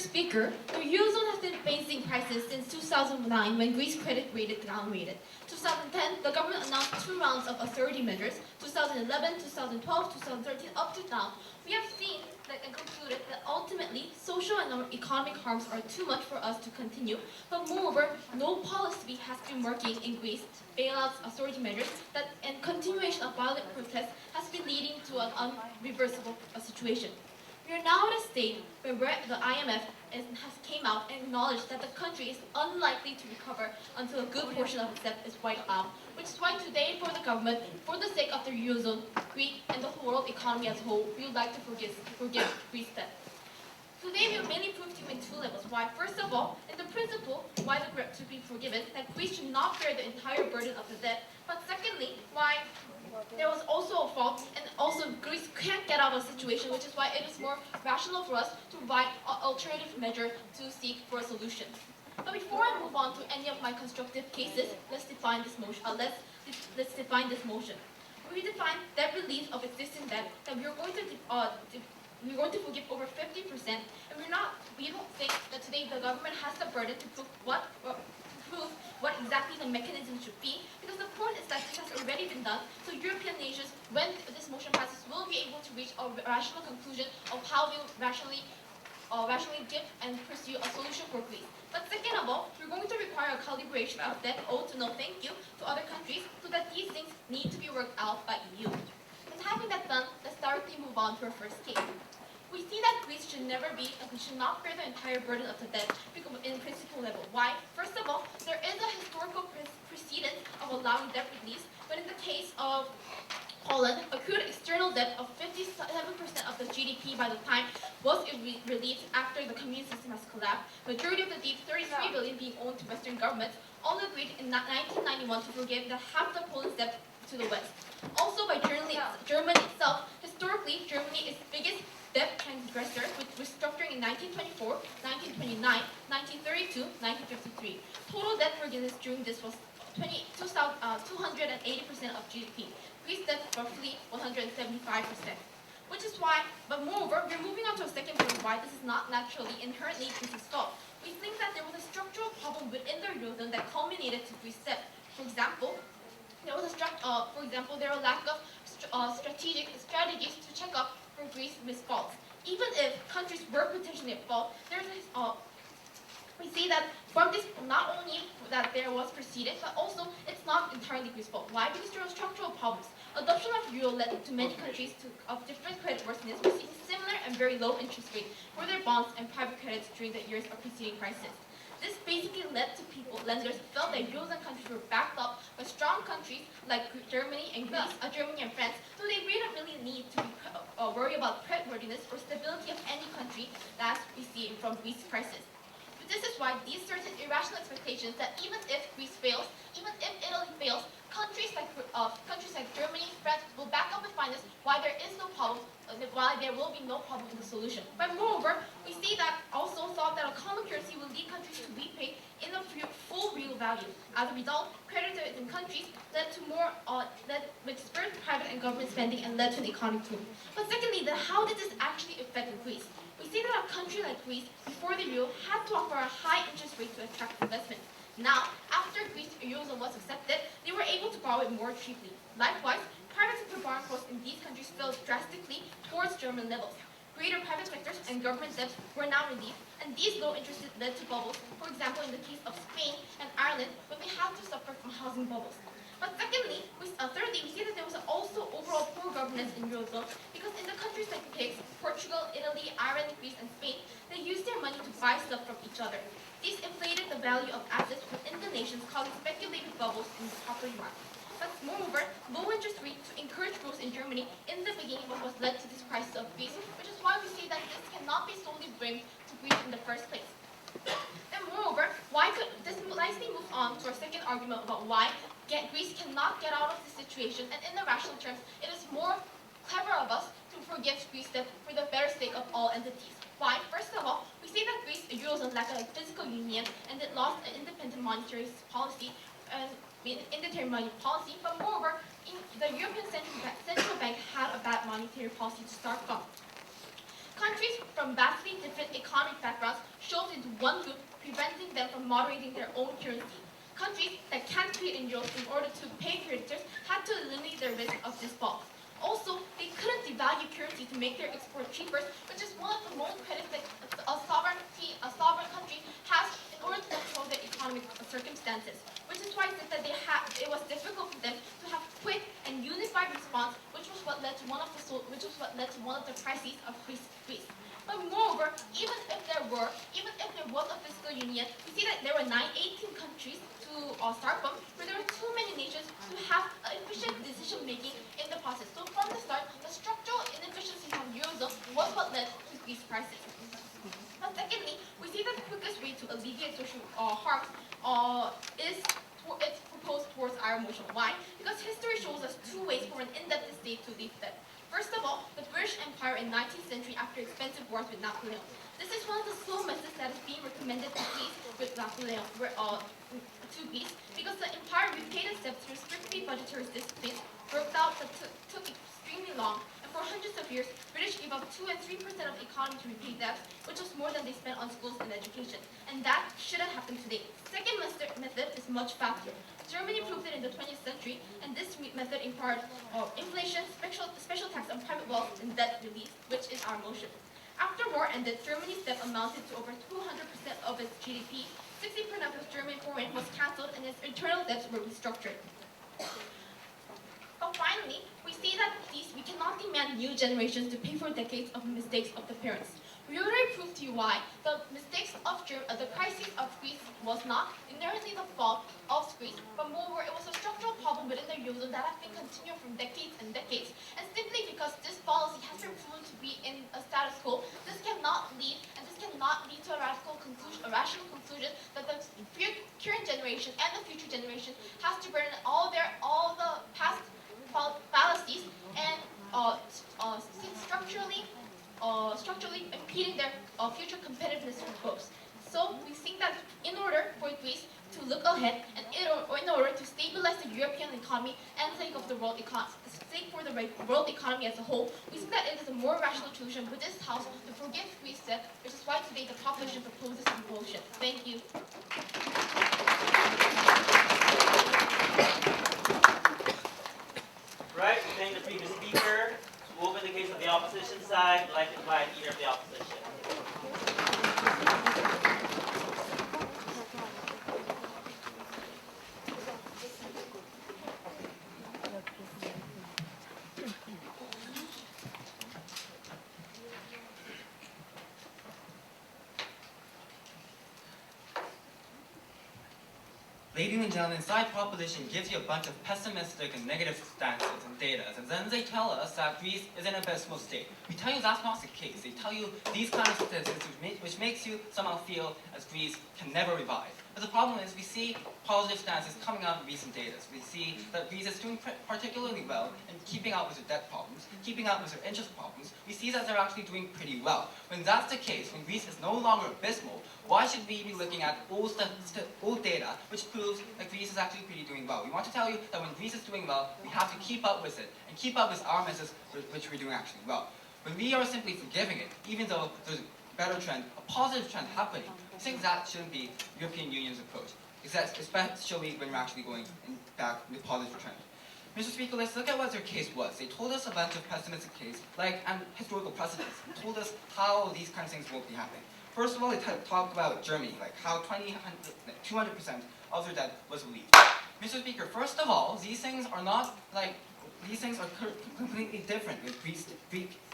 Speaker, the Eurozone has been facing crisis since 2009 when Greece credit rated downgraded. 2010, the government announced 2 rounds of austerity measures. 2011, 2012, 2013, up to now. We have seen that and concluded that ultimately social and economic harms are too much for us to continue. But moreover, no policy has been working in Greece. Bailouts, austerity measures, and continuation of violent protests has been leading to an unreversible situation. We are now at a state where the IMF has came out and acknowledged that the country is unlikely to recover until a good portion of its debt is wiped out, which is why today for the government, for the sake of the Eurozone, Greece, and the whole world economy as a whole, we would like to forgive Greece's debt. Today we will mainly prove to you in 2 levels. Why? First of all, in the principle, why the debt should be forgiven, that Greece should not bear the entire burden of the debt. But secondly, why there was also a fault, and also Greece can't get out of the situation, which is why it is more rational for us to provide an alternative measure to seek for a solution. But before I move on to any of my constructive cases, let's define this motion. Let's define this motion. We define debt relief of existing debt that we're going to forgive over 50%, and we don't think that today the government has the burden to prove what exactly the mechanism should be, because the point is that this has already been done, so European nations, when this motion passes, will be able to reach a rational conclusion of how they will rationally give and pursue a solution for Greece. But second of all, we're going to require a calibration of debt owed to no thank you to other countries, so that these things need to be worked out by EU. And having that done, let's directly move on to our first case. We see that Greece should not bear the entire burden of the debt in principle level. Why? First of all, there is a historical precedent of allowing debt release, but in the case of Poland, accrued external debt of 57% of the GDP by the time was released after the communist system has collapsed. Majority of the debt, 33 billion, being owed to Western governments, all agreed in 1991 to forgive the half the Poland's debt to the West. Also by Germany itself, historically, Germany is biggest debt transgressor with restructuring in 1924, 1929, 1932, 1953. Total debt forgiveness during this was 280% of GDP. Greece debt roughly 175%. Which is why, but moreover, we're moving on to a second point why this is not naturally inherently Greece's fault. We think that there was a structural problem within the Eurozone that culminated to Greece's debt. For example, there were a lack of strategies to check up for Greece's missed faults. Even if countries were potentially at fault, we see that from this, not only that there was precedent, but also it's not entirely Greece's fault. Why? Because there are structural problems. Adoption of euro led to many countries of different creditworthiness receiving similar and very low interest rates for their bonds and private credits during the years of preceding crisis. This basically led to lenders felt that Eurozone countries were backed up by strong countries like Germany and Greece, Germany and France, so they didn't really need to worry about creditworthiness or stability of any country that we see from Greece's crisis. But this is why these certain irrational expectations that even if Greece fails, even if Italy fails, countries like Germany, France will back up with finance why there is no problem, why there will be no problem in the solution. But moreover, we see that also thought that a common currency will lead countries to repay in a full real value. As a result, creditors in countries led to which spurred private and government spending and led to an economic boom. But secondly, how did this actually affect Greece? We see that a country like Greece, before the euro, had to offer a high interest rate to attract investment. Now, after Greece's Eurozone was accepted, they were able to borrow it more cheaply. Likewise, private sector borrowing costs in these countries fell drastically towards German levels. Greater private sectors and government debts were now relieved, and these low interest rates led to bubbles, for example in the case of Spain and Ireland, when they had to suffer from housing bubbles. But thirdly, we see that there was also overall poor governance in Eurozone, because in the countries like Greece, Portugal, Italy, Ireland, Greece, and Spain, they used their money to buy stuff from each other. These inflated the value of assets within the nations, causing speculative bubbles in the property market. But moreover, low interest rates to encourage growth in Germany in the beginning was what led to this crisis of Greece, which is why we say that this cannot be solely blamed to Greece in the first place. And moreover, this nicely moves on to our second argument about why Greece cannot get out of this situation, and in the rational terms, it is more clever of us to forgive Greece debt for the better sake of all entities. Why? First of all, we see that Greece Eurozone lacked a physical union and it lost an independent monetary policy and independent monetary policy, but moreover, the European Central Bank had a bad monetary policy to start from. Countries from vastly different economic backgrounds shoved into one group, preventing them from moderating their own currency. Countries that can't trade in euros in order to pay creditors had to eliminate their risk of default. Also, they couldn't devalue currency to make their export cheaper, which is one of the most credits that a sovereign country has in order to control their economic circumstances. Which is why I said that it was difficult for them to have quick and unified response, which was what led to one of the crises of Greece. But moreover, even if there was a fiscal union, we see that there were 18 countries to start from, where there were too many nations to have efficient decision making in the process. So from the start, the structural inefficiencies of the Eurozone was what led to Greece's crisis. And secondly, we see that the quickest way to alleviate social harm is proposed towards our motion. Why? Because history shows us two ways for an indebted state to leave debt. First of all, the British Empire in 19th century after expensive wars with Napoleon. This is one of the slow methods that is being recommended to Greece with Napoleon, to Greece, because the empire repaid its debt through strictly budgetary discipline, worked out that took extremely long, and for hundreds of years, British gave up 2 and 3% of the economy to repay debts, which was more than they spent on schools and education. And that shouldn't happen today. Second method is much faster. Germany proved it in the 20th century, and this method imparted inflation, special tax on private wealth, and debt relief, which is our motion. After war ended, Germany's debt amounted to over 200% of its GDP. 60% of its German foreign was cancelled, and its internal debts were restructured. But finally, we see that we cannot demand new generations to pay for decades of mistakes of the parents. We already proved to you why the mistakes of the crisis of Greece was not inherently the fault of Greece, but moreover, it was a structural problem within the Eurozone that has been continuing from decades and decades. And simply because this policy has been proven to be in a status quo, this cannot lead to a rational conclusion that the current generation and the future generation has to burden all the past fallacies and structurally impeding their future competitiveness for growth. So we think that in order for Greece to look ahead and in order to stabilize the European economy and think of the world economy as a whole, we think that it is a more rational solution with this House to forgive Greece's debt, which is why today the proposition proposes a motion. Thank you. Right, we thank the previous speaker. To open the case of the opposition side, I'd like to invite leader of the opposition. Ladies and gentlemen, side proposition gives you a bunch of pessimistic and negative stances and data, and then they tell us that Greece is in a abysmal state. We tell you that's not the case. They tell you these kind of statistics, which makes you somehow feel as Greece can never revive. But the problem is we see positive stances coming out of recent data. We see that Greece is doing particularly well in keeping out with their debt problems, keeping out with their interest problems. We see that they're actually doing pretty well. When that's the case, when Greece is no longer abysmal, why should we be looking at old data which proves that Greece is actually pretty doing well? We want to tell you that when Greece is doing well, we have to keep up with it and keep up with our methods which we're doing actually well. When we are simply forgiving it, even though there's a better trend, a positive trend happening, I think that shouldn't be European Union's approach, especially when we're actually going back in the positive trend. Mr. Speaker, let's look at what their case was. They told us a bunch of pessimistic cases, and historical precedents. They told us how these kind of things won't be happening. First of all, they talked about Germany, like how 200% of their debt was relieved. Mr. Speaker, first of all, these things are completely different with Greece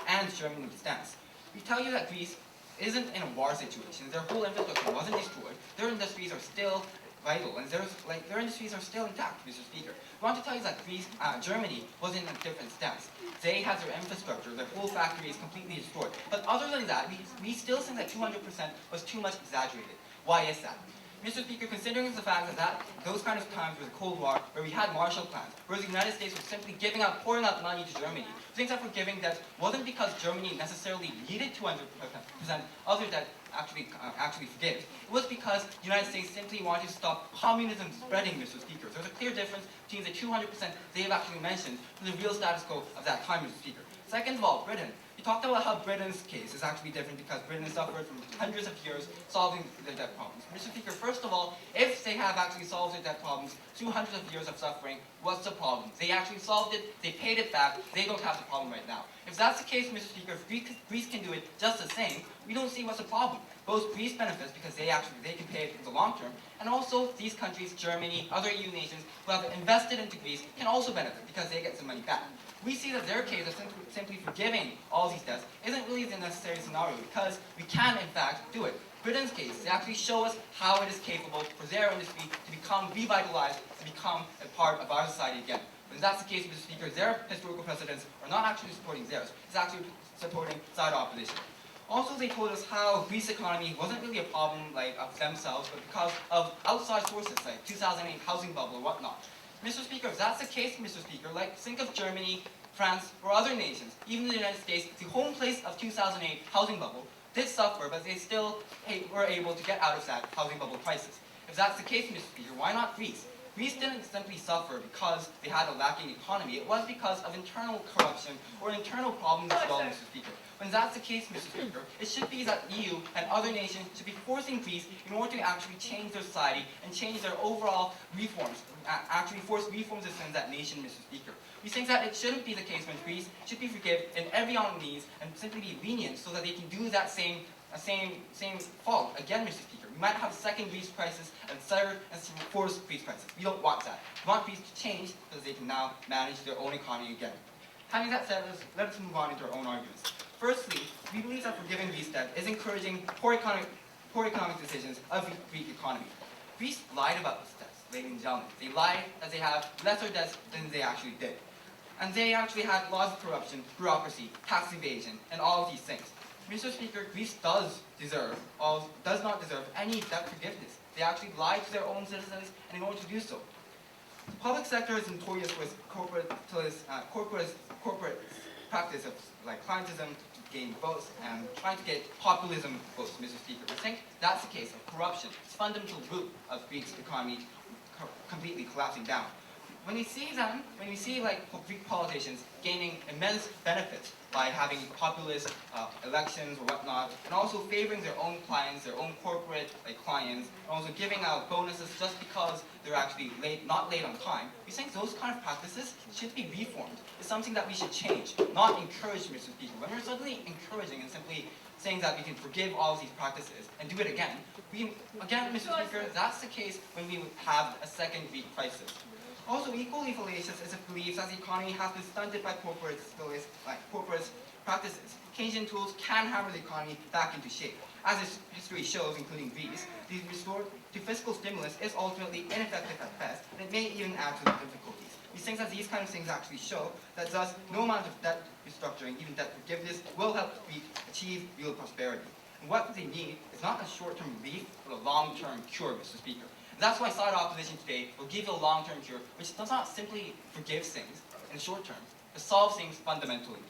and Germany's stance. We tell you that Greece isn't in a war situation. Their whole infrastructure wasn't destroyed. Their industries are still vital, and their industries are still intact, Mr. Speaker. We want to tell you that Germany was in a different stance. They had their infrastructure, their whole factory is completely destroyed. But other than that, we still think that 200% was too much exaggerated. Why is that? Mr. Speaker, considering the fact that those kind of times were the Cold War, where we had Marshall Plans, where the United States was simply pouring out money to Germany, things that were giving debt wasn't because Germany necessarily needed 200% of their debt actually forgive. It was because the United States simply wanted to stop communism spreading, Mr. Speaker. There's a clear difference between the 200% they've actually mentioned and the real status quo of that time, Mr. Speaker. Second of all, Britain. He talked about how Britain's case is actually different because Britain suffered from hundreds of years solving their debt problems. Mr. Speaker, first of all, if they have actually solved their debt problems through hundreds of years of suffering, what's the problem? They actually solved it, they paid it back, they don't have the problem right now. If that's the case, Mr. Speaker, if Greece can do it just the same, we don't see what's the problem. Both Greece benefits because they can pay it in the long term, and also these countries, Germany, other EU nations who have invested into Greece can also benefit because they get some money back. We see that their case of simply forgiving all these debts isn't really the necessary scenario because we can in fact do it. Britain's case, they actually show us how it is capable for their industry to become revitalized, to become a part of our society again. When that's the case, Mr. Speaker, their historical precedents are not actually supporting theirs, it's actually supporting side opposition. Also, they told us how Greece's economy wasn't really a problem of themselves, but because of outside sources like 2008 housing bubble or whatnot. Mr. Speaker, if that's the case, Mr. Speaker, think of Germany, France, or other nations, even the United States, the home place of 2008 housing bubble did suffer, but they still were able to get out of that housing bubble crisis. If that's the case, Mr. Speaker, why not Greece? Greece didn't simply suffer because they had a lacking economy. It was because of internal corruption or internal problems as well, Mr. Speaker. When that's the case, Mr. Speaker, it should be that EU and other nations should be forcing Greece in order to actually change their society and change their overall reforms, actually force reforms within that nation, Mr. Speaker. We think that it shouldn't be the case when Greece should be forgiven in every on needs and simply be lenient so that they can do that same fault again, Mr. Speaker. We might have a second Greece crisis and third and fourth Greece crisis. We don't want that. We want Greece to change so that they can now manage their own economy again. Having that said, let us move on into our own arguments. Firstly, we believe that forgiving Greece debt is encouraging poor economic decisions of the Greek economy. Greece lied about this debts, ladies and gentlemen. They lied that they have lesser debts than they actually did. And they actually had laws of corruption, bureaucracy, tax evasion, and all of these things. Mr. Speaker, Greece does not deserve any debt forgiveness. They actually lied to their own citizens, and in order to do so, the public sector is notorious with corporate practice of clientism to gain votes and trying to get populism votes, Mr. Speaker. We think that's the case of corruption. It's fundamental root of Greece's economy completely collapsing down. When we see Greek politicians gaining immense benefits by having populist elections or whatnot, and also favoring their own clients, their own corporate clients, and also giving out bonuses just because they're actually not late on time, we think those kind of practices should be reformed. It's something that we should change, not encourage, Mr. Speaker. When we're suddenly encouraging and simply saying that we can forgive all of these practices and do it again, Mr. Speaker, that's the case when we have a second Greek crisis. Also, equally fallacious is it believes that the economy has been stunted by corporate practices. Keynesian tools can hammer the economy back into shape. As history shows, including Greece, the resort to fiscal stimulus is ultimately ineffective at best, and it may even add to the difficulties. We think that these kind of things actually show that thus no amount of debt restructuring, even debt forgiveness, will help Greece achieve real prosperity. And what they need is not a short-term relief, but a long-term cure, Mr. Speaker. That's why side opposition today will give you a long-term cure, which does not simply forgive things in the short term, but solves things fundamentally.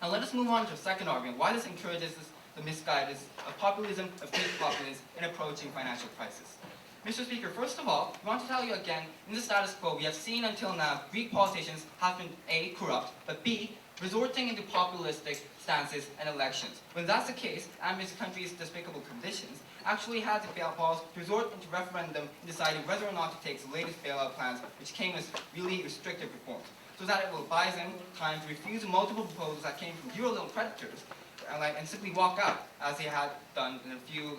Now let us move on to the second argument, why this encourages the misguidance of populism, of Greek populace in approaching financial crisis. Mr. Speaker, first of all, we want to tell you again, in the status quo, we have seen until now Greek politicians have been A, corrupt, but B, resorting into populistic stances and elections. When that's the case, and this country's despicable conditions, actually had the bailouts resort into referendum in deciding whether or not to take the latest bailout plans, which came as really restrictive reforms, so that it will buy them time to refuse multiple proposals that came from Eurozone creditors and simply walk out, as they had done in a few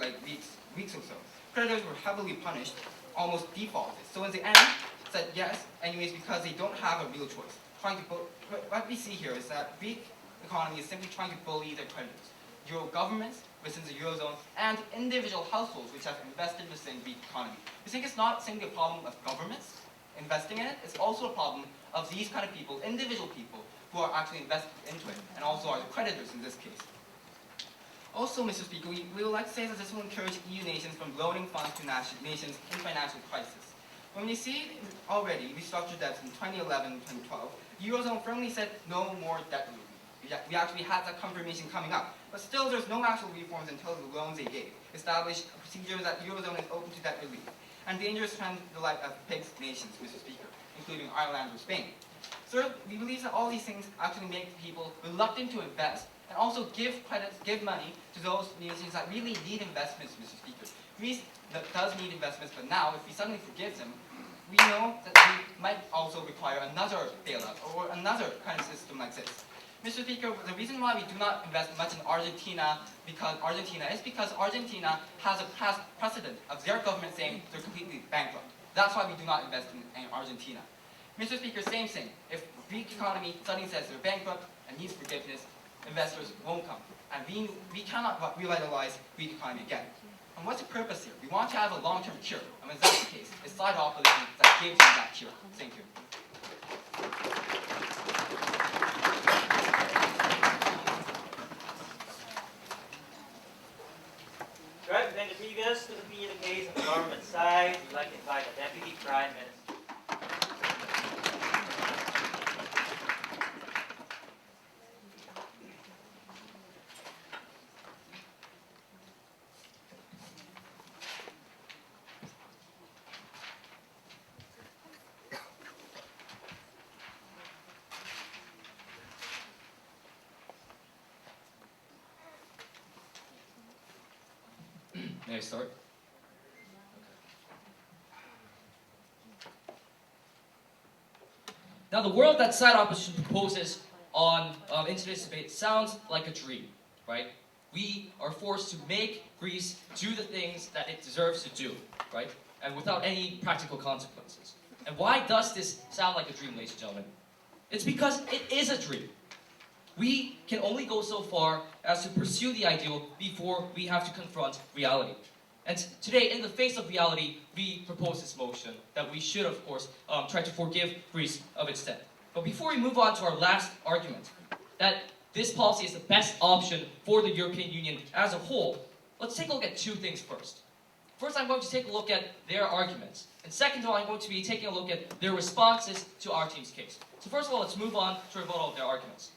weeks or so. Creditors were heavily punished, almost defaulted. So in the end, said yes, anyways, because they don't have a real choice. What we see here is that Greek economy is simply trying to bully their creditors. Euro governments within the Eurozone and individual households which have invested within the Greek economy. We think it's not simply a problem of governments investing in it, it's also a problem of these kind of people, individual people, who are actually invested into it, and also are the creditors in this case. Also, Mr. Speaker, we would like to say that this will encourage EU nations from loaning funds to nations in financial crisis. When we see already restructured debts in 2011 and 2012, the Eurozone firmly said no more debt relief. We actually had that confirmation coming up. But still, there's no actual reforms until the loans they gave established a procedure that the Eurozone is open to debt relief, and dangerous trend the like of PIGS nations, Mr. Speaker, including Ireland or Spain. Third, we believe that all these things actually make people reluctant to invest and also give credits, give money to those nations that really need investments, Mr. Speaker. Greece does need investments, but now if we suddenly forgive them, we know that we might also require another bailout or another kind of system like this. Mr. Speaker, the reason why we do not invest much in Argentina is because Argentina has a past precedent of their government saying they're completely bankrupt. That's why we do not invest in Argentina. Mr. Speaker, same thing. If Greek economy suddenly says they're bankrupt and needs forgiveness, investors won't come. And we cannot revitalize Greek economy again. And what's the purpose here? We want to have a long-term cure. And when that's the case, it's side opposition that gives you that cure. Thank you. Right, then the previous to continue the case on the government side, we'd like to invite the Deputy Prime Minister. May I start? Now, the world that side opposition proposes on into this debate sounds like a dream, right? We are forced to make Greece do the things that it deserves to do, right? And without any practical consequences. And why does this sound like a dream, ladies and gentlemen? It's because it is a dream. We can only go so far as to pursue the ideal before we have to confront reality. And today, in the face of reality, we propose this motion that we should, of course, try to forgive Greece of its debt. But before we move on to our last argument, that this policy is the best option for the European Union as a whole, let's take a look at two things first. First, I'm going to take a look at their arguments. And second of all, I'm going to be taking a look at their responses to our team's case. So first of all, let's move on to rebuttal of their arguments.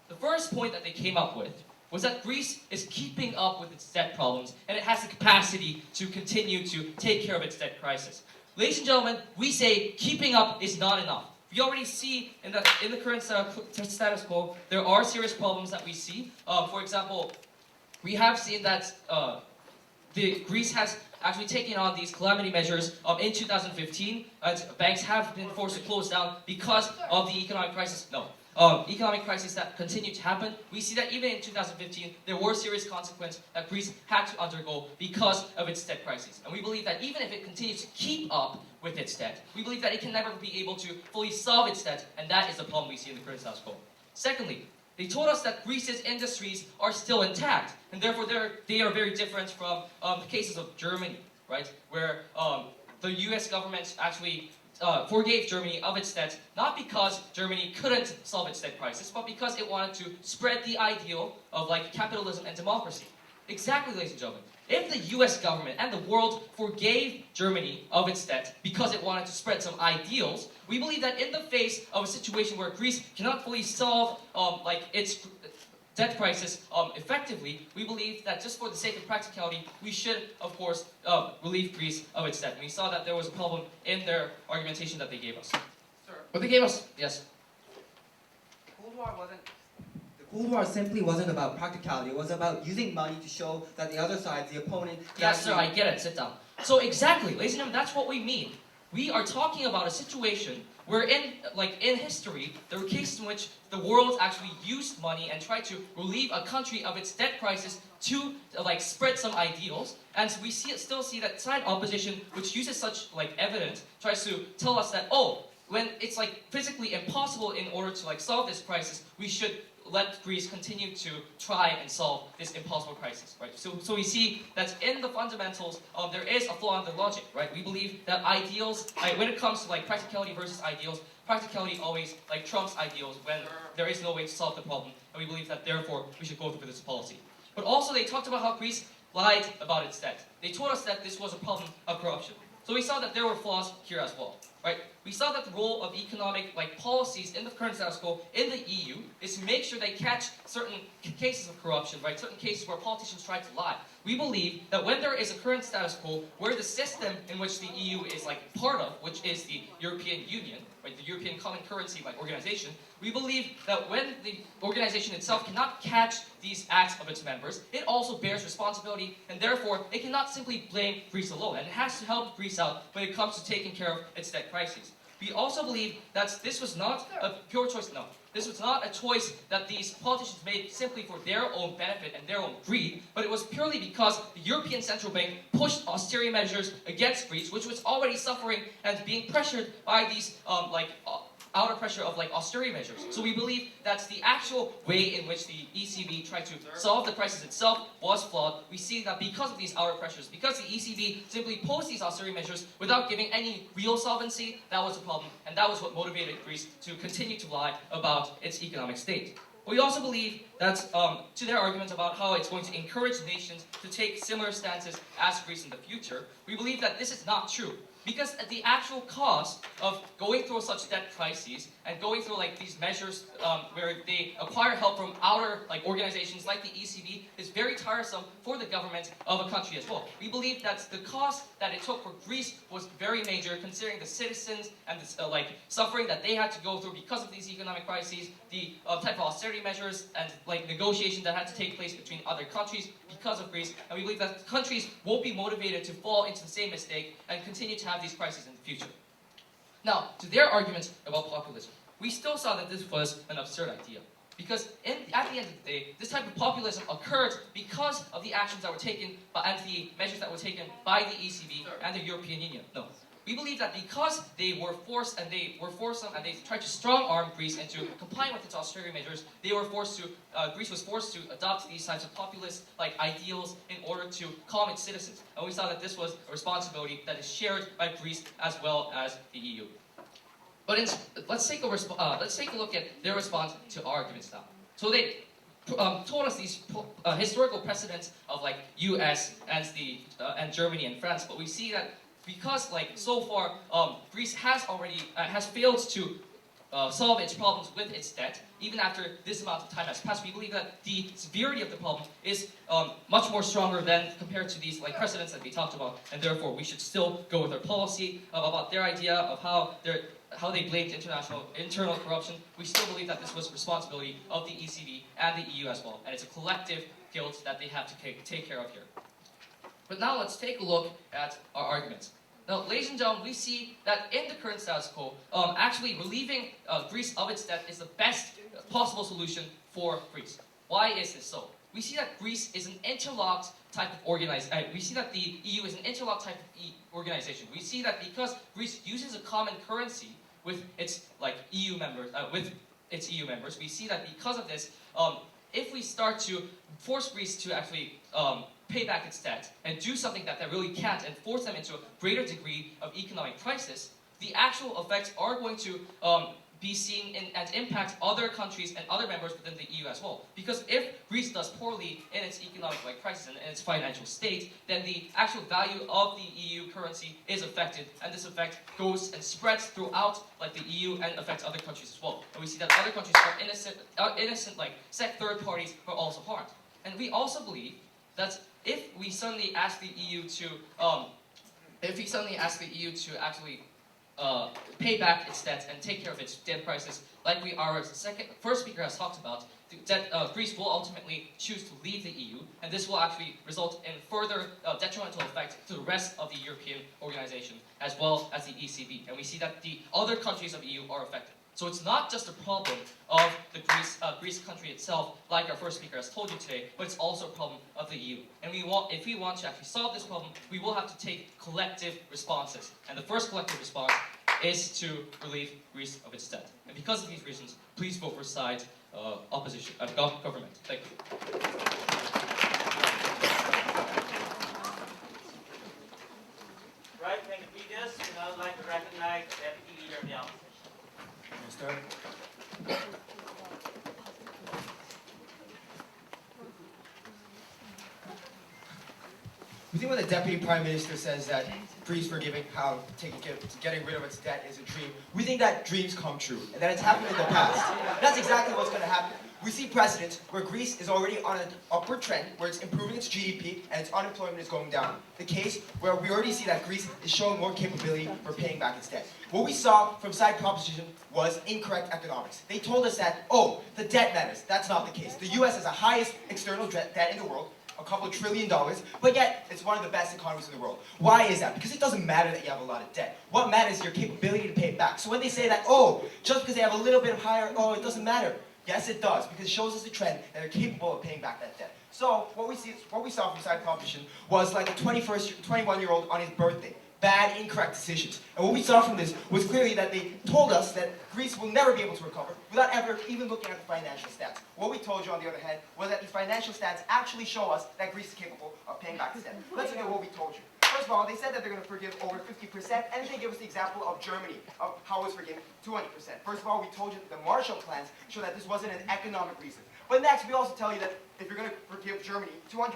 The first point that they came up with was that Greece is keeping up with its debt problems and it has the capacity to continue to take care of its debt crisis. Ladies and gentlemen, we say keeping up is not enough. We already see in the current status quo, there are serious problems that we see. For example, we have seen that Greece has actually taken on these calamity measures in 2015. Banks have been forced to close down because of the economic crisis. Economic crisis that continued to happen. We see that even in 2015, there were serious consequences that Greece had to undergo because of its debt crisis. And we believe that even if it continues to keep up with its debt, we believe that it can never be able to fully solve its debt, and that is the problem we see in the current status quo. Secondly, they told us that Greece's industries are still intact, and therefore they are very different from the cases of Germany, right? Where the US government actually forgave Germany of its debt, not because Germany couldn't solve its debt crisis, but because it wanted to spread the ideal of capitalism and democracy. Exactly, ladies and gentlemen. If the US government and the world forgave Germany of its debt because it wanted to spread some ideals, we believe that in the face of a situation where Greece cannot fully solve its debt crisis effectively, we believe that just for the sake of practicality, we should, of course, relieve Greece of its debt. And we saw that there was a problem in their argumentation that they gave us. Sir, What they gave us? Yes. The Cold War simply wasn't about practicality. It was about using money to show that the other side, the opponent... Yes, sir, I get it. Sit down. So exactly, ladies and gentlemen, that's what we mean. We are talking about a situation where in history, there were cases in which the world actually used money and tried to relieve a country of its debt crisis to spread some ideals. And we still see that side opposition, which uses such evidence, tries to tell us that, when it's physically impossible in order to solve this crisis, we should let Greece continue to try and solve this impossible crisis, right? So we see that in the fundamentals, there is a flaw in the logic, right? We believe that ideals, when it comes to practicality versus ideals, practicality always trumps ideals when there is no way to solve the problem, and we believe that therefore we should go through this policy. But also they talked about how Greece lied about its debt. They told us that this was a problem of corruption. So we saw that there were flaws here as well, right? We saw that the role of economic policies in the current status quo in the EU is to make sure they catch certain cases of corruption, right? Certain cases where politicians try to lie. We believe that when there is a current status quo where the system in which the EU is like part of, which is the European Union, right, the European Common Currency like organization, we believe that when the organization itself cannot catch these acts of its members, it also bears responsibility, and therefore it cannot simply blame Greece alone, and it has to help Greece out when it comes to taking care of its debt crises. We also believe that this was not a pure choice. No, this was not a choice that these politicians made simply for their own benefit and their own greed, but it was purely because the European Central Bank pushed austerity measures against Greece, which was already suffering and being pressured by these outer pressure of like austerity measures. So we believe that the actual way in which the ECB tried to solve the crisis itself was flawed. We see that because of these outer pressures, because the ECB simply imposed these austerity measures without giving any real solvency, that was a problem, and that was what motivated Greece to continue to lie about its economic state. We also believe that, to their argument about how it's going to encourage nations to take similar stances as Greece in the future, we believe that this is not true. Because at the actual cost of going through such debt crises and going through like these measures where they acquire help from outer like organizations like the ECB is very tiresome for the government of a country as well. We believe that the cost that it took for Greece was very major, considering the citizens and the suffering that they had to go through because of these economic crises, the type of austerity measures and like negotiations that had to take place between other countries because of Greece. And we believe that countries won't be motivated to fall into the same mistake and continue to have these crises in the future. Now, to their arguments about populism, we still saw that this was an absurd idea. Because at the end of the day, this type of populism occurred because of the actions that were taken and the measures that were taken by the ECB and the European Union. No. We believe that because they were forced and they tried to strong-arm Greece into complying with its austerity measures, Greece was forced to adopt these types of populist ideals in order to calm its citizens. And we saw that this was a responsibility that is shared by Greece as well as the EU. But let's take a look at their response to our arguments now. So they told us these historical precedents of U.S. and Germany and France, but we see that because so far Greece has failed to solve its problems with its debt, even after this amount of time has passed. We believe that the severity of the problem is much more stronger than compared to these precedents that we talked about, and therefore we should still go with our policy about their idea of how they blamed internal corruption. We still believe that this was responsibility of the ECB and the EU as well, and it's a collective guilt that they have to take care of here. But now let's take a look at our arguments. Now, ladies and gentlemen, we see that in the current status quo, actually relieving Greece of its debt is the best possible solution for Greece. Why is this so? We see that Greece is an interlocked type of we see that the EU is an interlocked type of organization. We see that because Greece uses a common currency with its EU members, we see that because of this, if we start to force Greece to actually pay back its debt and do something that they really can't and force them into a greater degree of economic crisis, the actual effects are going to be seen and impact other countries and other members within the EU as well. Because if Greece does poorly in its economic crisis and in its financial state, then the actual value of the EU currency is affected, and this effect goes and spreads throughout the EU and affects other countries as well. And we see that other countries are innocent third parties are also harmed. And we also believe that if we suddenly ask the EU to actually pay back its debt and take care of its debt crisis, like our first speaker has talked about, Greece will ultimately choose to leave the EU, and this will actually result in further detrimental effect to the rest of the European organization, as well as the ECB. And we see that the other countries of the EU are affected. So it's not just a problem of the Greece country itself, like our first speaker has told you today, but it's also a problem of the EU. And if we want to actually solve this problem, we will have to take collective responses. And the first collective response is to relieve Greece of its debt. And because of these reasons, please vote for side opposition government. Thank you. Right, thank you, Mkedt. We now would like to recognize the Deputy Leader of the Opposition. We think when the Deputy Prime Minister says that Greece getting rid of its debt is a dream, we think that dreams come true, and that it's happened in the past. That's exactly what's going to happen. We see precedents where Greece is already on an upward trend, where it's improving its GDP and its unemployment is going down. The case where we already see that Greece is showing more capability for paying back its debt. What we saw from side proposition was incorrect economics. They told us that, oh, the debt matters. That's not the case. The US has the highest external debt in the world, a couple $1 trillion, but yet it's one of the best economies in the world. Why is that? Because it doesn't matter that you have a lot of debt. What matters is your capability to pay it back. So when they say that, oh, just because they have a little bit of higher, oh, it doesn't matter. Yes, it does, because it shows us a trend that they're capable of paying back that debt. So what we saw from side proposition was like a 21-year-old on his birthday. Bad, incorrect decisions. And what we saw from this was clearly that they told us that Greece will never be able to recover without ever even looking at the financial stats. What we told you, on the other hand, was that these financial stats actually show us that Greece is capable of paying back its debt. Let's look at what we told you. First of all, they said that they're going to forgive over 50%, and they give us the example of Germany, of how it was forgiven 200%. First of all, we told you that the Marshall Plans show that this wasn't an economic reason. But next, we also tell you that if you're going to forgive Germany 200%,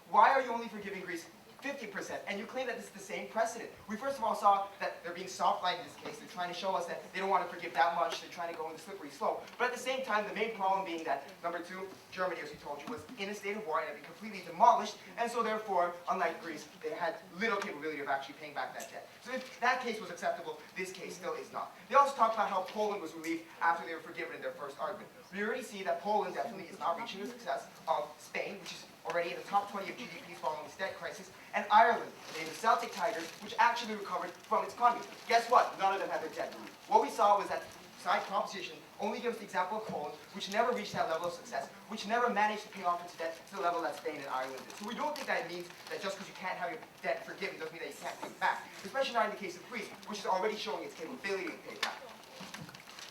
why are you only forgiving Greece 50%, and you claim that this is the same precedent. We first of all saw that they're being soft-light in this case. They're trying to show us that they don't want to forgive that much. They're trying to go on the slippery slope. But at the same time, the main problem being that, number two, Germany, as we told you, was in a state of war and had been completely demolished, and so therefore, unlike Greece, they had little capability of actually paying back that debt. So if that case was acceptable, this case still is not. They also talked about how Poland was relieved after they were forgiven in their first argument. We already see that Poland definitely is not reaching the success of Spain, which is already in the top 20 of GDPs following the debt crisis, and Ireland, named the Celtic Tigers, which actually recovered from its economy. Guess what? None of them had their debt removed. What we saw was that side proposition only gives the example of Poland, which never reached that level of success, which never managed to pay off its debt to the level that Spain and Ireland did. So we don't think that it means that just because you can't have your debt forgiven doesn't mean that you can't pay it back, especially not in the case of Greece, which is already showing its capability to pay it back.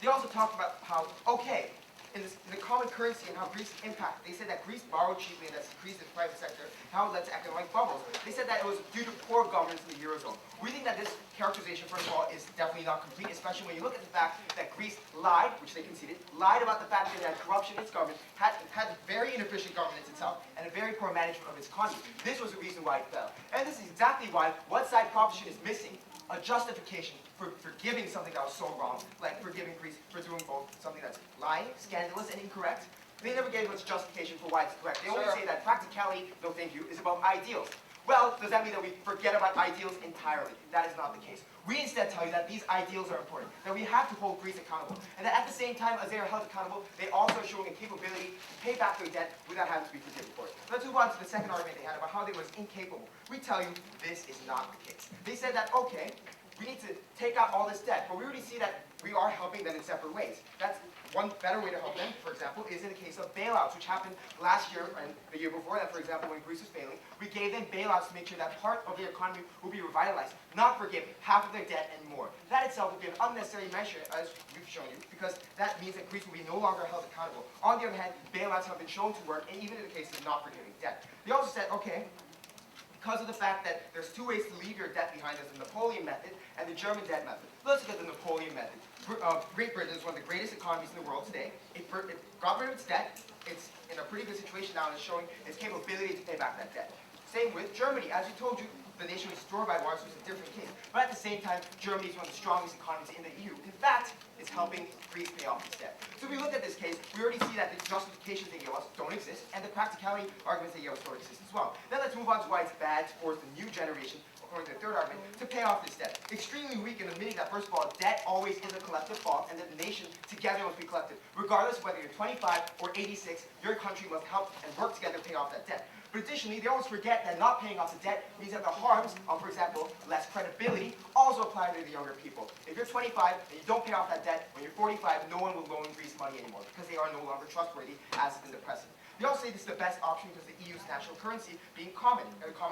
They also talked about how, okay, in the common currency and how Greece impacted. They said that Greece borrowed cheaply and that's increased its private sector, how it led to economic bubbles. They said that it was due to poor governance in the Eurozone. We think that this characterization, first of all, is definitely not complete, especially when you look at the fact that Greece lied, which they conceded, lied about the fact that it had corruption in its government, had very inefficient governance itself, and a very poor management of its economy. This was the reason why it fell. And this is exactly why what side proposition is missing, a justification for forgiving something that was so wrong, like forgiving Greece for doing both something that's lying, scandalous, and incorrect. They never gave us justification for why it's correct. They only say that practicality, no thank you, is about ideals. Well, does that mean that we forget about ideals entirely? That is not the case. We instead tell you that these ideals are important, that we have to hold Greece accountable, and that at the same time as they are held accountable, they also are showing a capability to pay back their debt without having to be forgiven for it. Let's move on to the second argument they had about how they was incapable. We tell you this is not the case. They said that, okay, we need to take out all this debt, but we already see that we are helping them in separate ways. That's one better way to help them, for example, is in the case of bailouts, which happened last year and the year before that, for example, when Greece was failing. We gave them bailouts to make sure that part of the economy will be revitalized, not forgive half of their debt and more. That itself would be an unnecessary measure, as we've shown you, because that means that Greece will be no longer held accountable. On the other hand, bailouts have been shown to work, and even in the case of not forgiving debt. They also said, okay, because of the fact that there's two ways to leave your debt behind, there's the Napoleon method and the German debt method. Let's look at the Napoleon method. Great Britain is one of the greatest economies in the world today. It got rid of its debt. It's in a pretty good situation now and is showing its capability to pay back that debt. Same with Germany. As we told you, the nation was destroyed by war, so it's a different case. But at the same time, Germany is one of the strongest economies in the EU. In fact, it's helping Greece pay off its debt. So if we look at this case, we already see that the justifications they give us don't exist, and the practicality arguments they give us don't exist as well. Then let's move on to why it's bad to force the new generation, according to the third argument, to pay off this debt. Extremely weak in admitting that, first of all, debt always is a collective fault, and that the nation together must be collective. Regardless of whether you're 25 or 86, your country must help and work together to pay off that debt. But additionally, they always forget that not paying off the debt means that the harms of, for example, less credibility also apply to the younger people. If you're 25 and you don't pay off that debt, when you're 45, no one will loan Greece money anymore because they are no longer trustworthy, as is in the precedent. They also say this is the best option because the EU's national currency being common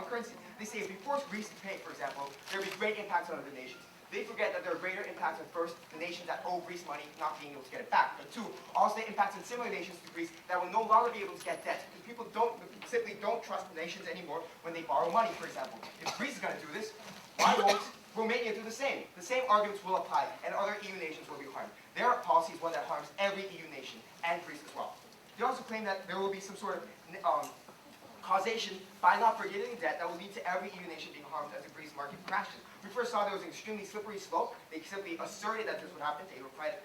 currency. They say if we force Greece to pay, for example, there will be great impacts on other nations. They forget that there are greater impacts on, first, the nations that owe Greece money not being able to get it back. And two, also the impacts on similar nations to Greece that will no longer be able to get debt because people simply don't trust the nations anymore when they borrow money, for example. If Greece is going to do this, why won't Romania do the same? The same arguments will apply, and other EU nations will be harmed. Their policy is one that harms every EU nation, and Greece as well. They also claim that there will be some sort of causation by not forgiving debt that will lead to every EU nation being harmed as the Greece market crashes. We first saw there was an extremely slippery slope. They simply asserted that this would happen. They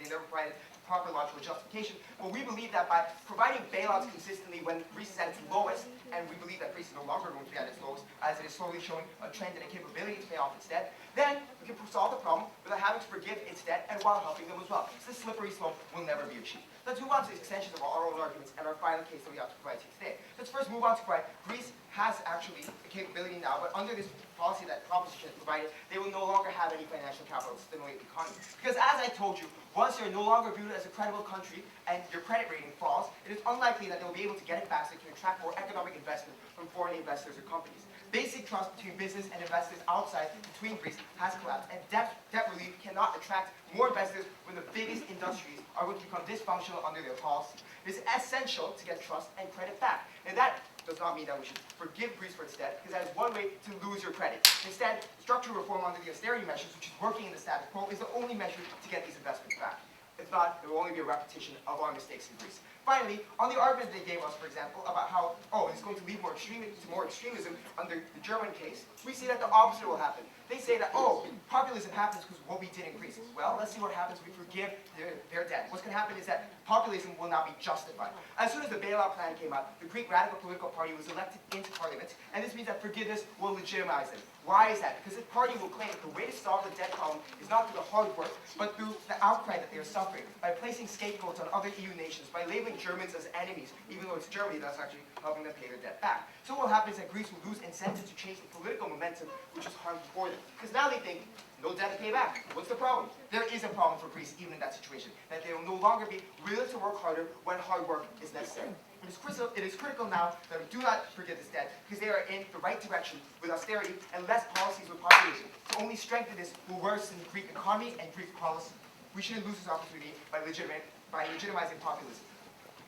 never provided proper logical justification. But we believe that by providing bailouts consistently when Greece is at its lowest, and we believe that Greece is no longer going to be at its lowest, as it is slowly showing a trend and a capability to pay off its debt, then we can solve the problem without having to forgive its debt and while helping them as well. So this slippery slope will never be achieved. Let's move on to the extensions of our own arguments and our final case that we have to provide to you today. Let's first move on to provide Greece has actually the capability now, but under this policy that proposition has provided, they will no longer have any financial capital to stimulate the economy. Because as I told you, once you're no longer viewed as a credible country and your credit rating falls, it is unlikely that they'll be able to get it back so they can attract more economic investment from foreign investors or companies. Basic trust between business and investors outside between Greece has collapsed, and debt relief cannot attract more investors when the biggest industries are going to become dysfunctional under their policy. It is essential to get trust and credit back. And that does not mean that we should forgive Greece for its debt, because that is one way to lose your credit. Instead, structural reform under the austerity measures, which is working in the status quo, is the only measure to get these investments back. If not, it will only be a repetition of our mistakes in Greece. Finally, on the argument they gave us, for example, about how, it's going to lead to more extremism under the German case, we see that the opposite will happen. They say that, populism happens because of what we did in Greece. Well, let's see what happens if we forgive their debt. What's going to happen is that populism will now be justified. As soon as the bailout plan came out, the Greek Radical Political Party was elected into parliament, and this means that forgiveness will legitimize it. Why is that? Because this party will claim that the way to solve the debt problem is not through the hard work, but through the outcry that they are suffering, by placing scapegoats on other EU nations, by labeling Germans as enemies, even though it's Germany that's actually helping them pay their debt back. So what will happen is that Greece will lose incentive to change the political momentum, which is harmful for them. Because now they think, no debt to pay back. What's the problem? There is a problem for Greece, even in that situation, that they will no longer be willing to work harder when hard work is necessary. It is critical now that we do not forget this debt, because they are in the right direction with austerity and less policies with populism. To only strengthen this will worsen the Greek economy and Greek policy. We shouldn't lose this opportunity by legitimizing populism.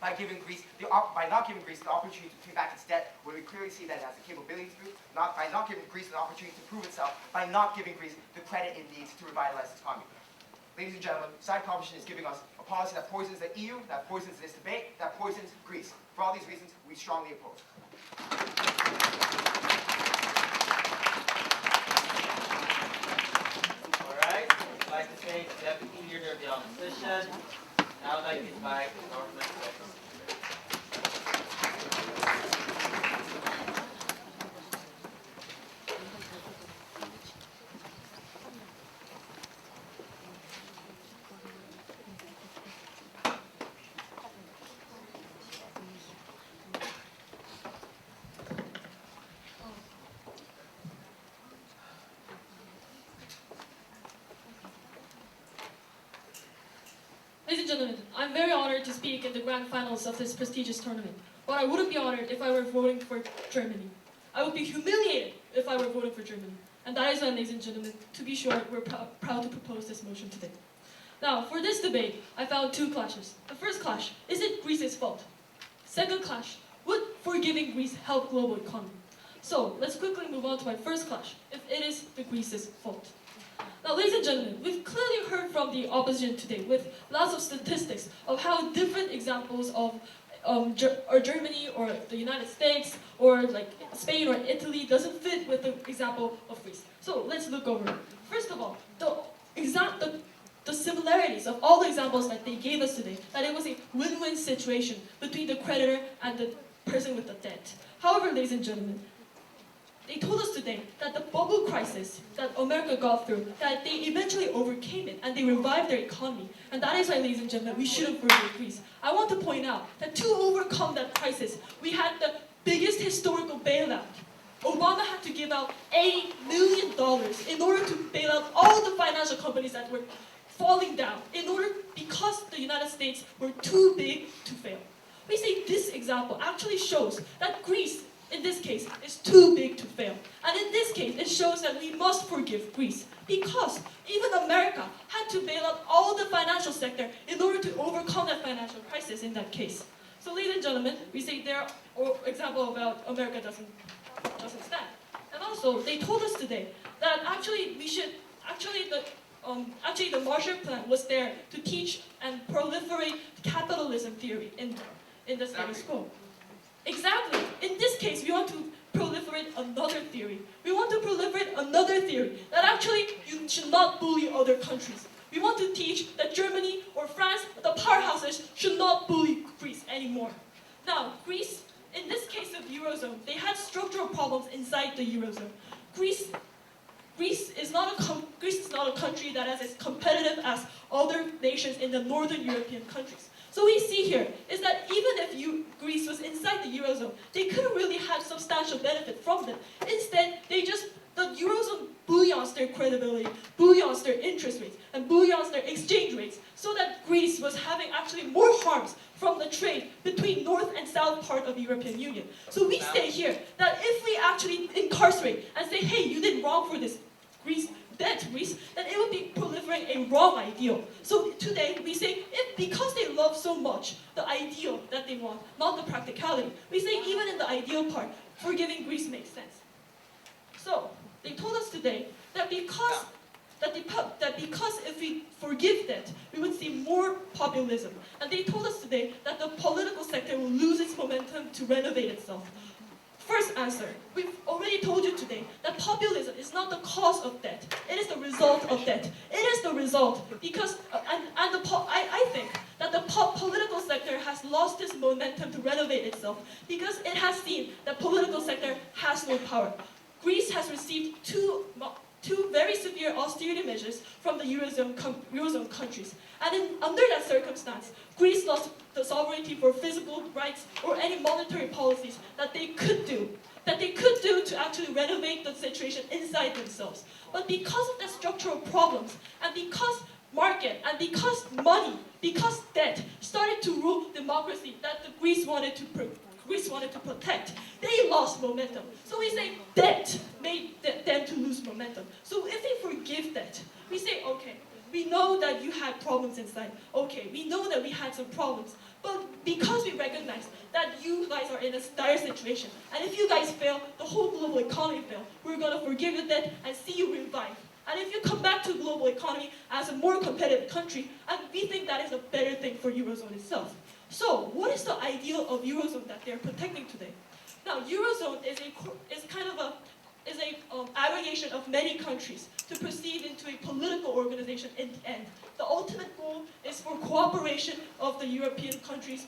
By not giving Greece the opportunity to pay back its debt, when we clearly see that it has the capability to do, by not giving Greece an opportunity to prove itself, by not giving Greece the credit it needs to revitalize its economy. Ladies and gentlemen, side proposition is giving us a policy that poisons the EU, that poisons this debate, that poisons Greece. For all these reasons, we strongly oppose. All right. I'd like to thank the Deputy Leader of the Opposition. Now I'd like to invite the government witness. Ladies and gentlemen, I'm very honored to speak in the grand finals of this prestigious tournament. But I wouldn't be honored if I were voting for Germany. I would be humiliated if I were voting for Germany. And that is why, ladies and gentlemen, to be short, we're proud to propose this motion today. Now, for this debate, I found two clashes. The first clash, is it Greece's fault? Second clash, would forgiving Greece help global economy? So, let's quickly move on to my first clash, if it is the Greece's fault. Now, ladies and gentlemen, we've clearly heard from the opposition today with lots of statistics of how different examples of Germany or the United States or like Spain or Italy doesn't fit with the example of Greece. So let's look over it. First of all, the similarities of all the examples that they gave us today, that it was a win-win situation between the creditor and the person with the debt. However, ladies and gentlemen, they told us today that the bubble crisis that America got through, that they eventually overcame it and they revived their economy. And that is why, ladies and gentlemen, we shouldn't forgive Greece. I want to point out that to overcome that crisis, we had the biggest historical bailout. Obama had to give out $80 million in order to bail out all the financial companies that were falling down, because the United States were too big to fail. We say this example actually shows that Greece, in this case, is too big to fail. And in this case, it shows that we must forgive Greece, because even America had to bail out all the financial sector in order to overcome that financial crisis in that case. So ladies and gentlemen, we say their example about America doesn't stand. And also, they told us today that the Marshall Plan was there to teach and proliferate capitalism theory in the status quo. Exactly. In this case, we want to proliferate another theory. We want to proliferate another theory that actually you should not bully other countries. We want to teach that Germany or France, the powerhouses, should not bully Greece anymore. Now, Greece, in this case of Eurozone, they had structural problems inside the Eurozone. Greece is not a country that is as competitive as other nations in the northern European countries. So we see here is that even if Greece was inside the Eurozone, they couldn't really have substantial benefit from them. Instead, the Eurozone bullions their credibility, bullions their interest rates, and bullions their exchange rates, so that Greece was having actually more harms from the trade between north and south part of the European Union. So we say here that if we actually incarcerate and say, hey, you did wrong for this Greece, then it would be proliferating a wrong ideal. So today we say, because they love so much the ideal that they want, not the practicality, we say even in the ideal part, forgiving Greece makes sense. So they told us today that because if we forgive that, we would see more populism. And they told us today that the political sector will lose its momentum to renovate itself. First answer, we've already told you today that populism is not the cause of debt. It is the result of debt. It is the result because, I think that the political sector has lost its momentum to renovate itself because it has seen that political sector has no power. Greece has received two very severe austerity measures from the Eurozone countries. And under that circumstance, Greece lost the sovereignty for physical rights or any monetary policies that they could do to actually renovate the situation inside themselves. But because of the structural problems, and because market, and because money, because debt started to rule democracy that the Greece wanted to protect, they lost momentum. So we say debt made them to lose momentum. So if they forgive debt, we say, okay, we know that you had problems inside. Okay, we know that we had some problems. But because we recognize that you guys are in a dire situation, and if you guys fail, the whole global economy fails, we're going to forgive the debt and see you revive. And if you come back to the global economy as a more competitive country, and we think that is a better thing for Eurozone itself. So, what is the ideal of Eurozone that they're protecting today? Now, Eurozone is an aggregation of many countries to proceed into a political organization in the end. The ultimate goal is for cooperation of the European countries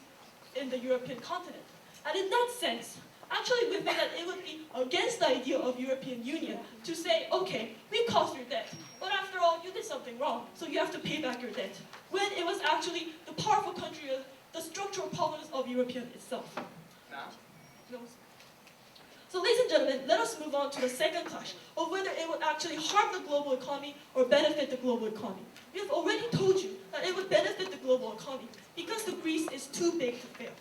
in the European continent. And in that sense, actually we think that it would be against the idea of European Union to say, okay, we caused your debt, but after all, you did something wrong, so you have to pay back your debt. When it was actually the powerful country, the structural problems of European itself. No. So ladies and gentlemen, let us move on to the second clash of whether it would actually harm the global economy or benefit the global economy. We have already told you that it would benefit the global economy because the Greece is too big to fail.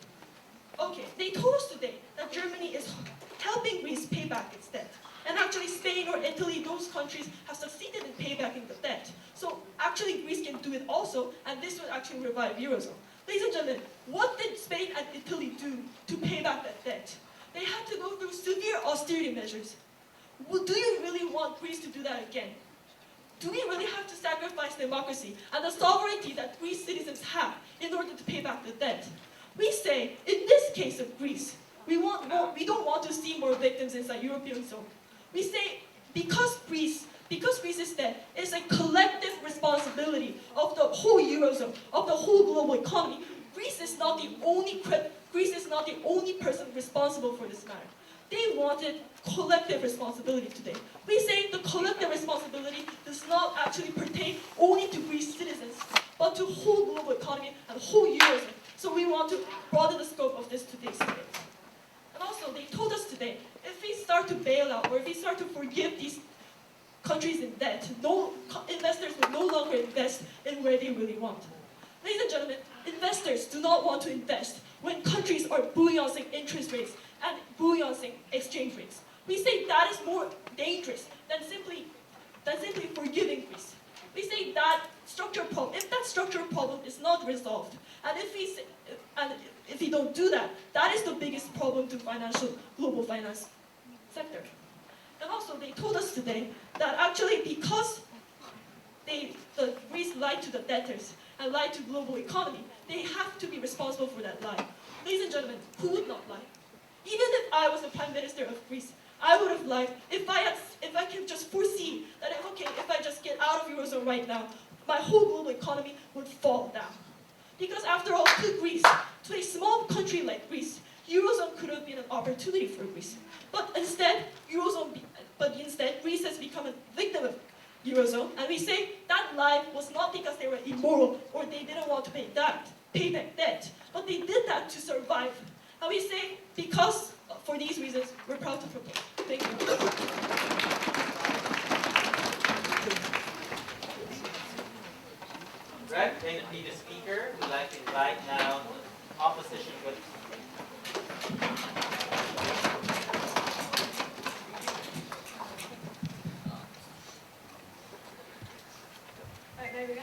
Okay, they told us today that Germany is helping Greece pay back its debt. And actually Spain or Italy, those countries have succeeded in paying back the debt. So actually Greece can do it also, and this would actually revive Eurozone. Ladies and gentlemen, what did Spain and Italy do to pay back that debt? They had to go through severe austerity measures. Well, do you really want Greece to do that again? Do we really have to sacrifice democracy and the sovereignty that Greece citizens have in order to pay back the debt? We say, in this case of Greece, we don't want to see more victims inside European zone. We say, because Greece is dead, it's a collective responsibility of the whole Eurozone, of the whole global economy. Greece is not the only person responsible for this matter. They wanted collective responsibility today. We say the collective responsibility does not actually pertain only to Greece citizens, but to whole global economy and whole Eurozone. So we want to broaden the scope of this today's debate. And also, they told us today, if we start to bail out, or if we start to forgive these countries in debt, investors will no longer invest in where they really want. Ladies and gentlemen, investors do not want to invest when countries are buoyancing interest rates and buoyancing exchange rates. We say that is more dangerous than simply forgiving Greece. We say that if that structural problem is not resolved, and if we don't do that, that is the biggest problem to global finance sector. And also, they told us today that actually because the Greece lied to the debtors and lied to global economy, they have to be responsible for that lie. Ladies and gentlemen, who would not lie? Even if I was the Prime Minister of Greece, I would have liked if I could just foresee that if I just get out of Eurozone right now, my whole global economy would fall down. Because after all, to a small country like Greece, Eurozone could have been an opportunity for Greece. But instead, Greece has become a victim of Eurozone, and we say that life was not because they were immoral or they didn't want to pay back debt, but they did that to survive. And we say, because for these reasons, we're proud to propose. Thank you. Right, going to be the speaker. We'd like to invite now opposition with. Alright, there we go.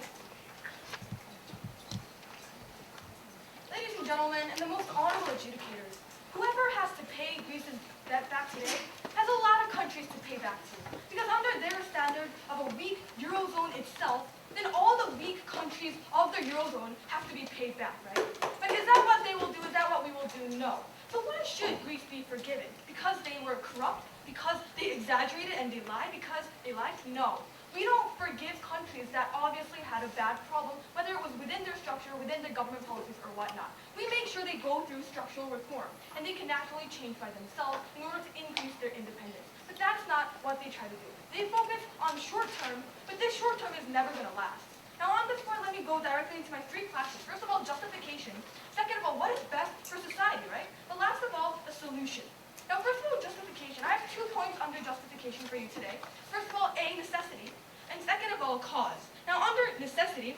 Ladies and gentlemen, and the most honorable adjudicators, whoever has to pay Greece's debt back today has a lot of countries to pay back to. Because under their standard of a weak Eurozone itself, then all the weak countries of the Eurozone have to be paid back, right? But is that what they will do? Is that what we will do? No. So why should Greece be forgiven? Because they were corrupt? Because they exaggerated and they lied? Because they lied? No. We don't forgive countries that obviously had a bad problem, whether it was within their structure, within their government policies, or whatnot. We make sure they go through structural reform, and they can naturally change by themselves in order to increase their independence. But that's not what they try to do. They focus on short term, but this short term is never going to last. Now on this point, let me go directly into my three classes. First of all, justification. Second of all, what is best for society, right? But last of all, a solution. Now first of all, justification. I have 2 points under justification for you today. First of all, A, necessity. And second of all, cause. Now under necessity,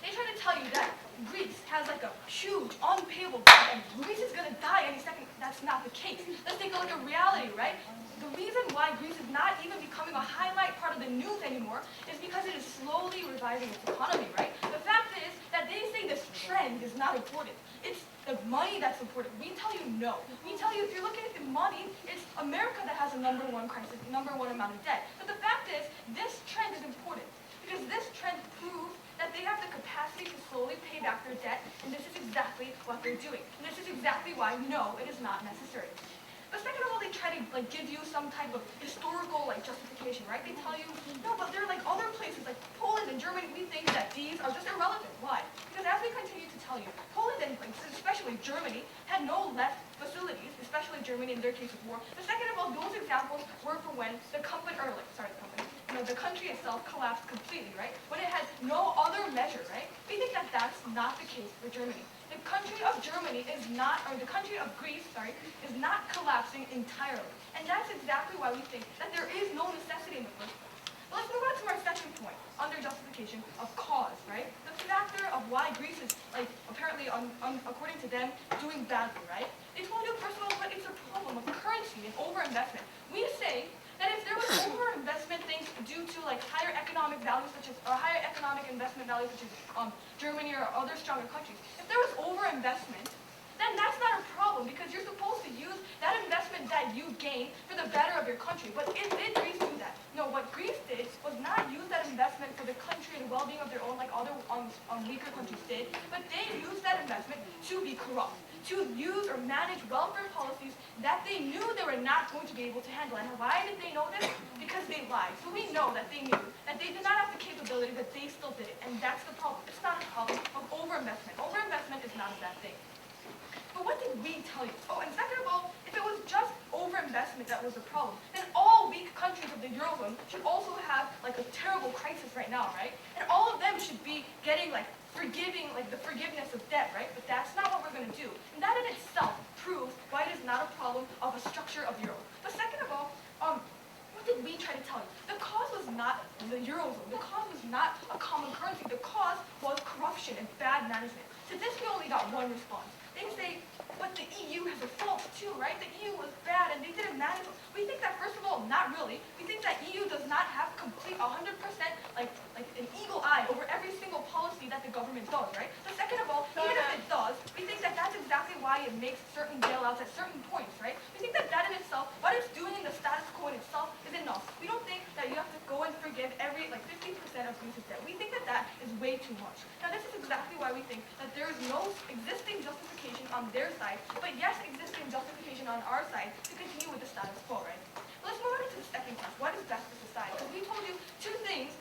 they try to tell you that Greece has like a huge unpayable debt and Greece is going to die any second. That's not the case. Let's take a look at reality, right? The reason why Greece is not even becoming a highlight part of the news anymore is because it is slowly reviving its economy, right? The fact is that they say this trend is not important. It's the money that's important. We tell you no. We tell you if you're looking at the money, it's America that has the #1 crisis, #1 amount of debt. But the fact is, this trend is important because this trend proves that they have the capacity to slowly pay back their debt, and this is exactly what they're doing. And this is exactly why, no, it is not necessary. But second of all, they try to give you some type of historical justification, right? They tell you, no, but there are other places like Poland and Germany. We think that these are just irrelevant. Why? Because as we continue to tell you, Poland and especially Germany had no left facilities, especially Germany in their case of war. But second of all, those examples were for when the country itself collapsed completely, right? When it had no other measure, right? We think that that's not the case for Germany. The country of Germany is not, or the country of Greece, is not collapsing entirely. And that's exactly why we think that there is no necessity in the first place. But let's move on to our second point, under justification of cause, right? The factor of why Greece is, apparently, according to them, doing badly, right? They told you, first of all, that it's a problem of currency and overinvestment. We say that if there was overinvestment things due to higher economic values or higher economic investment values such as Germany or other stronger countries, if there was overinvestment, then that's not a problem because you're supposed to use that investment that you gain for the better of your country. But did Greece do that? No, what Greece did was not use that investment for the country and well-being of their own like other weaker countries did, but they used that investment to be corrupt, to use or manage welfare policies that they knew they were not going to be able to handle. And why did they know this? Because they lied. So we know that they knew that they did not have the capability, but they still did it. And that's the problem. It's not a problem of overinvestment. Overinvestment is not a bad thing. But what did we tell you? Oh, and second of all, if it was just overinvestment that was the problem, then all weak countries of the Eurozone should also have a terrible crisis right now, right? And all of them should be getting the forgiveness of debt, right? But that's not what we're going to do. And that in itself proves why it is not a problem of a structure of Euro. But second of all, what did we try to tell you? The cause was not the Eurozone. The cause was not a common currency. The cause was corruption and bad management. To this we only got one response. They say, but the EU has a fault too, right? The EU was bad and they didn't manage it. We think that, first of all, not really. We think that EU does not have complete 100% like an eagle eye over every single policy that the government does, right? But second of all, even if it does, we think that that's exactly why it makes certain bailouts at certain points, right? We think that that in itself, what it's doing in the status quo in itself is enough. We don't think that you have to go and forgive every 50% of Greece's debt. We think that that is way too much. Now this is exactly why we think that there is no existing justification on their side, but yes, existing justification on our side to continue with the status quo, right? Let's move on to the second part. What is best for society? Because we told you two things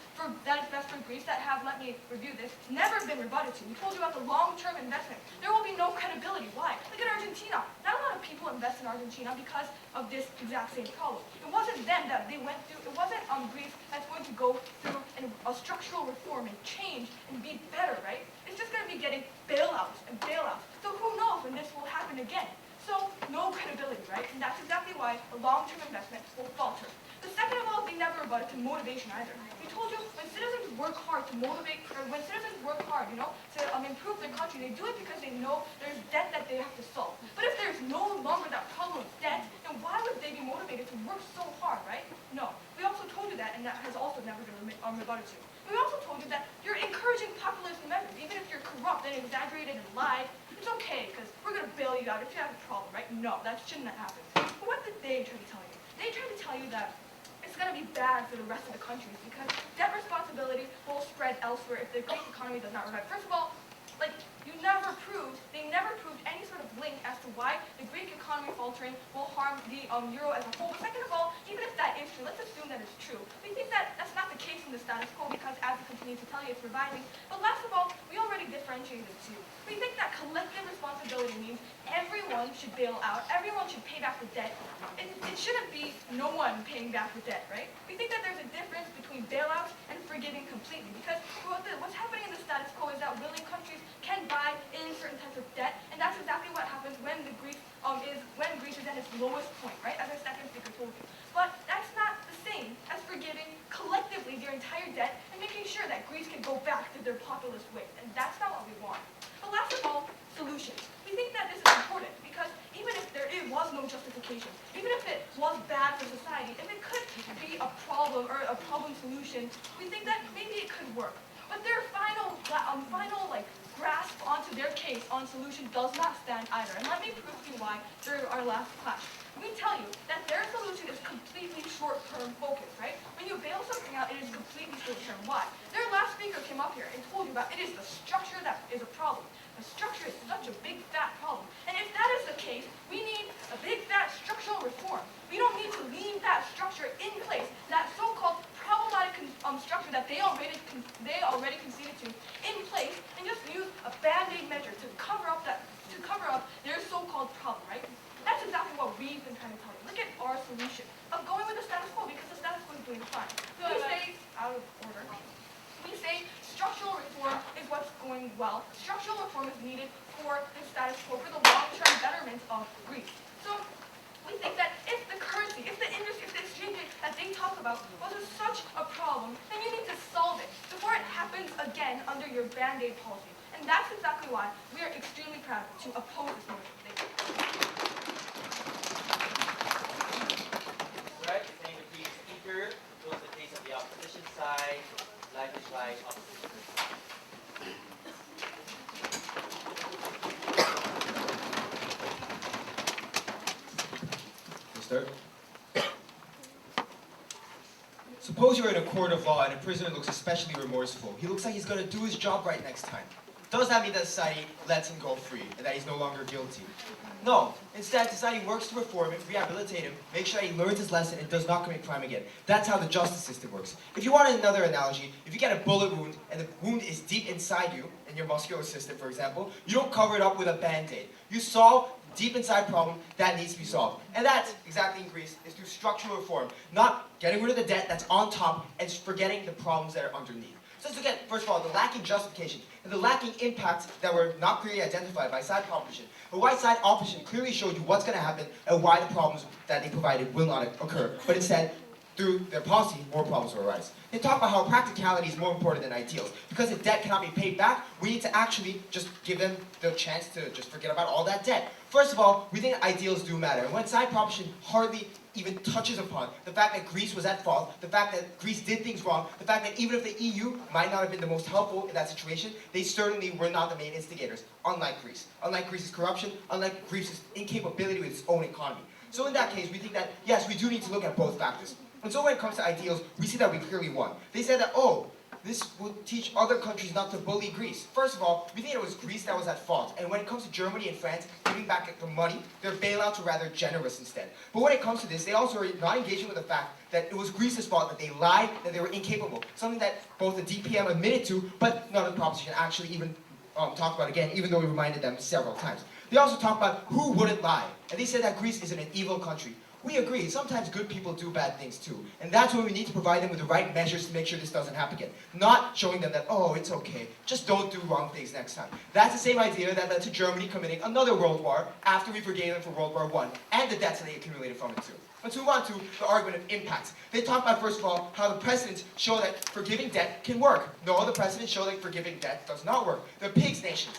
that is best for Greece that have, let me review this, never been rebutted to. We told you about the long-term investment. There will be no credibility. Why? Look at Argentina. Not a lot of people invest in Argentina because of this exact same problem. It wasn't them that they went through, it wasn't Greece that's going to go through a structural reform and change and be better, right? It's just going to be getting bailouts and bailouts. So who knows when this will happen again? So, no credibility, right? And that's exactly why a long-term investment will falter. The second of all, they never rebutted to motivation either. We told you when citizens work hard to motivate, or when citizens work hard, to improve their country, they do it because they know there's debt that they have to solve. But if there's no longer that problem of debt, then why would they be motivated to work so hard, right? No. We also told you that, and that has also never been rebutted to. We also told you that you're encouraging populist measures. Even if you're corrupt and exaggerated and lied, it's okay, because we're going to bail you out if you have a problem, right? No, that shouldn't have happened. But what did they try to tell you? They tried to tell you that it's going to be bad for the rest of the countries because debt responsibility will spread elsewhere if the Greek economy does not revive. First of all, they never proved any sort of link as to why the Greek economy faltering will harm the euro as a whole. But second of all, even if that is true, let's assume that it's true. We think that that's not the case in the status quo because as we continue to tell you, it's reviving. But last of all, we already differentiated the two. We think that collective responsibility means everyone should bail out, everyone should pay back the debt. It shouldn't be no one paying back the debt, right? We think that there's a difference between bailouts and forgiving completely because what's happening in the status quo is that willing countries can buy in certain types of debt, and that's exactly what happens when Greece is at its lowest point, right? As our second speaker told you. But that's not the same as forgiving collectively their entire debt and making sure that Greece can go back to their populist ways, and that's not what we want. But last of all, solutions. We think that this is important because even if there was no justification, even if it was bad for society, if it could be a problem or a problem solution, we think that maybe it could work. But their final grasp onto their case on solution does not stand either. And let me prove to you why during our last class. We tell you that their solution is completely short-term focused, right? When you bail something out, it is completely short-term. Why? Their last speaker came up here and told you about it is the structure that is a problem. The structure is such a big, fat problem. And if that is the case, we need a big, fat structural reform. We don't need to leave that structure in place, that so-called problematic structure that they already conceded to in place, and just use a band-aid measure to cover up their so-called problem, right? That's exactly what we've been trying to tell you. Look at our solution of going with the status quo because the status quo is doing fine. We say, out of order, we say structural reform is what's going well. Structural reform is needed for the status quo, for the long-term betterment of Greece. So we think that if the currency, if the industry, if the exchange rate that they talk about was such a problem, then you need to solve it before it happens again under your band-aid policy. And that's exactly why we are extremely proud to oppose this motion. Thank you. Right, thank the previous speaker. Those are the case of the opposition side. Likewise, by opposition. Start. Suppose you're in a court of law and a prisoner looks especially remorseful. He looks like he's going to do his job right next time. Does that mean that society lets him go free and that he's no longer guilty? No. Instead, society works to reform him, rehabilitate him, make sure that he learns his lesson and does not commit crime again. That's how the justice system works. If you want another analogy, if you get a bullet wound and the wound is deep inside you, in your muscular system, for example, you don't cover it up with a band-aid. You solve deep inside problem that needs to be solved. And that's exactly in Greece, is through structural reform, not getting rid of the debt that's on top and forgetting the problems that are underneath. So let's look at, first of all, the lacking justification and the lacking impacts that were not clearly identified by side opposition. The white side opposition clearly showed you what's going to happen and why the problems that they provided will not occur. But instead, through their policy, more problems will arise. They talk about how practicality is more important than ideals. Because if debt cannot be paid back, we need to actually just give them the chance to just forget about all that debt. First of all, we think ideals do matter. And when side proposition hardly even touches upon the fact that Greece was at fault, the fact that Greece did things wrong, the fact that even if the EU might not have been the most helpful in that situation, they certainly were not the main instigators, unlike Greece. Unlike Greece's corruption, unlike Greece's incapability with its own economy. So in that case, we think that, yes, we do need to look at both factors. And so when it comes to ideals, we see that we clearly won. They said that, oh, this will teach other countries not to bully Greece. First of all, we think it was Greece that was at fault. And when it comes to Germany and France giving back the money, their bailouts were rather generous instead. But when it comes to this, they also are not engaging with the fact that it was Greece's fault, that they lied, that they were incapable. Something that both the DPM admitted to, but none of the proposition actually even talked about again, even though we reminded them several times. They also talked about who wouldn't lie. And they said that Greece isn't an evil country. We agree, sometimes good people do bad things too. And that's when we need to provide them with the right measures to make sure this doesn't happen again. Not showing them that, oh, it's okay, just don't do wrong things next time. That's the same idea that led to Germany committing another world war after we forgave them for World War I and the debts that they accumulated from it too. Let's move on to the argument of impacts. They talk about, first of all, how the precedents show that forgiving debt can work. No, the precedents show that forgiving debt does not work. The pigs nation,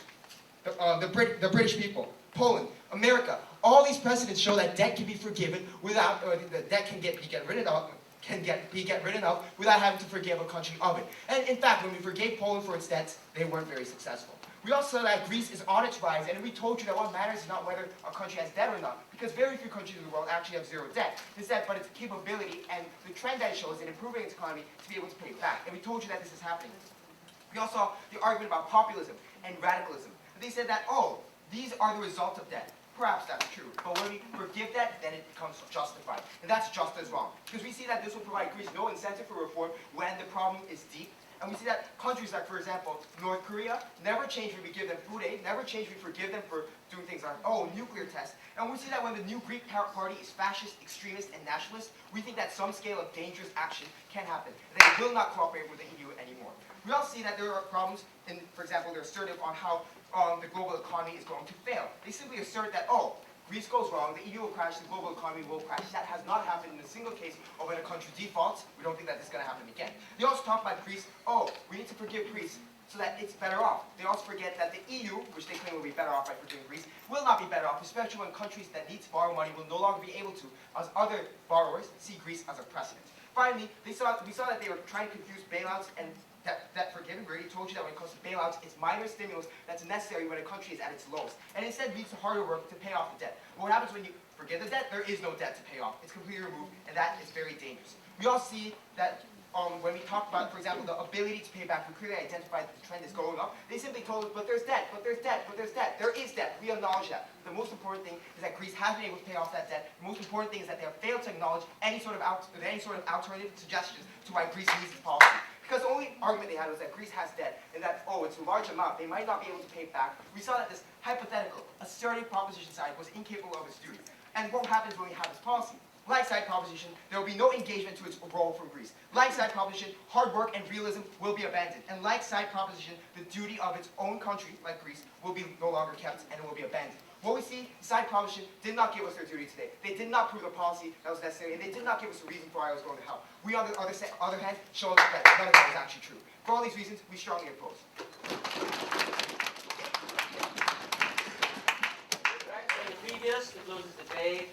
the British people, Poland, America, all these precedents show that debt can be forgiven without, or the debt can be get rid of without having to forgive a country of it. And in fact, when we forgave Poland for its debts, they weren't very successful. We also saw that Greece is on its rise, and we told you that what matters is not whether a country has debt or not, because very few countries in the world actually have zero debt. It's debt, but its capability and the trend that it shows in improving its economy to be able to pay it back. And we told you that this is happening. We also saw the argument about populism and radicalism. They said that, oh, these are the result of debt. Perhaps that's true, but when we forgive that, then it becomes justified. And that's just as wrong. Because we see that this will provide Greece no incentive for reform when the problem is deep. And we see that countries like, for example, North Korea never change when we give them food aid, never change when we forgive them for doing things like, oh, nuclear tests. And we see that when the new Greek party is fascist, extremist, and nationalist, we think that some scale of dangerous action can happen. And they will not cooperate with the EU anymore. We also see that there are problems in, for example, they're assertive on how the global economy is going to fail. They simply assert that, oh, Greece goes wrong, the EU will crash, the global economy will crash. That has not happened in a single case of when a country defaults. We don't think that this is going to happen again. They also talk about Greece, oh, we need to forgive Greece so that it's better off. They also forget that the EU, which they claim will be better off by forgiving Greece, will not be better off, especially when countries that need to borrow money will no longer be able to, as other borrowers see Greece as a precedent. Finally, we saw that they were trying to confuse bailouts and debt forgiving. We already told you that when it comes to bailouts, it's minor stimulus that's necessary when a country is at its lowest. And instead leads to harder work to pay off the debt. But what happens when you forgive the debt? There is no debt to pay off. It's completely removed, and that is very dangerous. We also see that when we talked about, for example, the ability to pay back, we clearly identified that the trend is going up. They simply told us, but there's debt, but there's debt, but there's debt. There is debt. We acknowledge that. The most important thing is that Greece has been able to pay off that debt. The most important thing is that they have failed to acknowledge any sort of alternative suggestions to why Greece needs its policy. Because the only argument they had was that Greece has debt, and that, oh, it's a large amount, they might not be able to pay it back. We saw that this hypothetical, assertive proposition side was incapable of its duty. And what happens when we have this policy? Like side proposition, there will be no engagement to its role from Greece. Like side proposition, hard work and realism will be abandoned. And like side proposition, the duty of its own country, like Greece, will be no longer kept and it will be abandoned. What we see, side proposition did not give us their duty today. They did not prove the policy that was necessary, and they did not give us a reason for why I was going to hell. We, on the other hand, showed that none of that was actually true. For all these reasons, we strongly oppose. Right, so the previous concludes the debate.